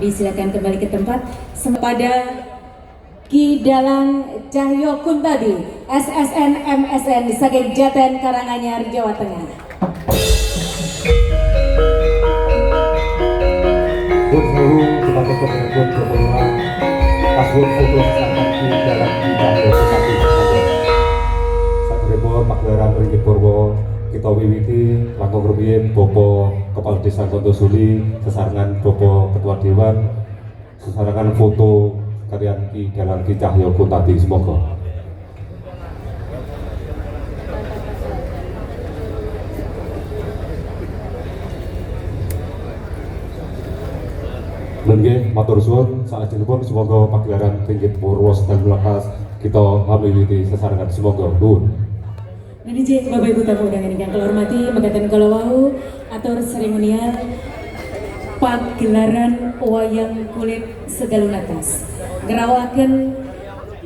Disilakan kembali ke tempat. Pada Ki Dalang Cahyo Kuntadi, SSN MSN saking Jaten Karanganyar, Jawa Tengah. Kita tutup dengan berdoa pasword foto sesakan Ki Dalang Cahyo Kuntadi. Satrebo pagelaran Ringgit Purwo kita wiwiti langkung rumiyin Bopo Kepala Desa Kondosuli, sesarengan Bopo Ketua Dewan, sesarengan foto karyan Ki Dalang Cahyo Kuntadi. Semoga Nggih, matur suwun salajengipun semoga pagelaran Ringgit Purwo 19 kita miwiti sesarengan. Semoga nuwun. Niji Bapak Ibu tamu undangan ingkang kula hormati, mekaten kala wau atur seremonial pagelaran wayang kulit Segalunatas. Ngerawaken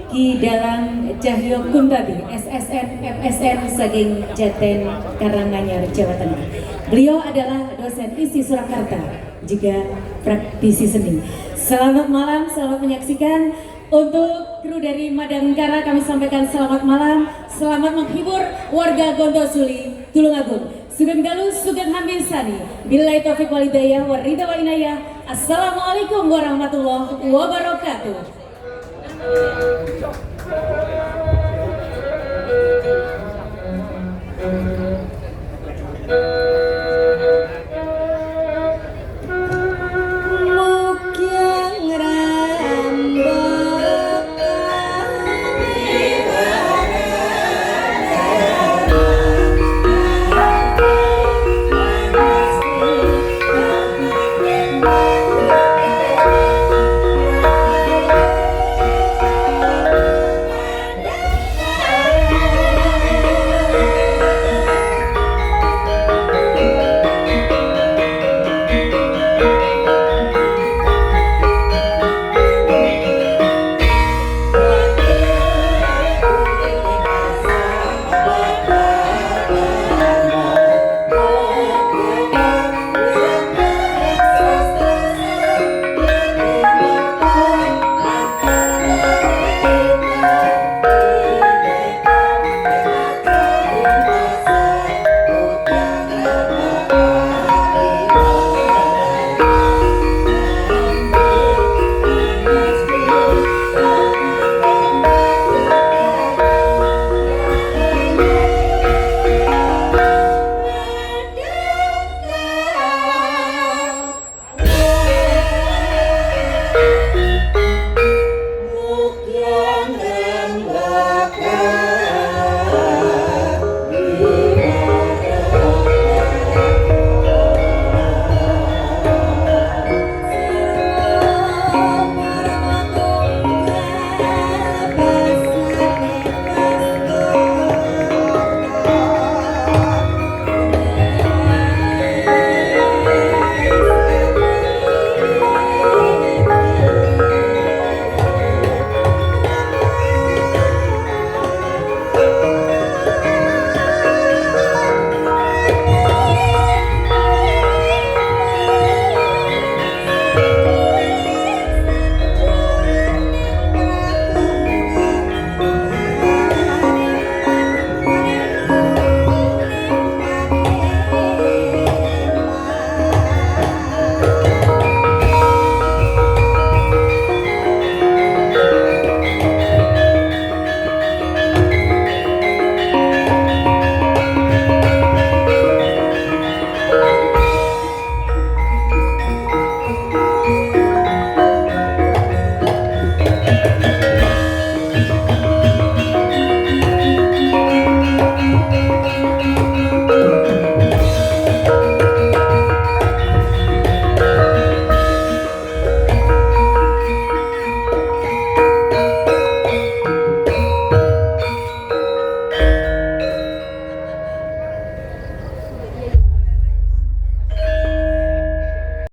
Ki Dalang Cahyo Kuntadi, SSN MSN saking Jaten Karanganyar, Jawa Tengah. Beliau adalah dosen ISI Surakarta, juga praktisi seni. Selamat malam, selamat menyaksikan. Untuk kru dari Madangkara kami sampaikan selamat malam, selamat menghibur warga Gondosuli, Tulungagung. Sugeng Dalu, Sugeng Haminsani. Billahi taufiq wal hidayah wa ridha wa inayah. Assalamualaikum warahmatullahi wabarakatuh.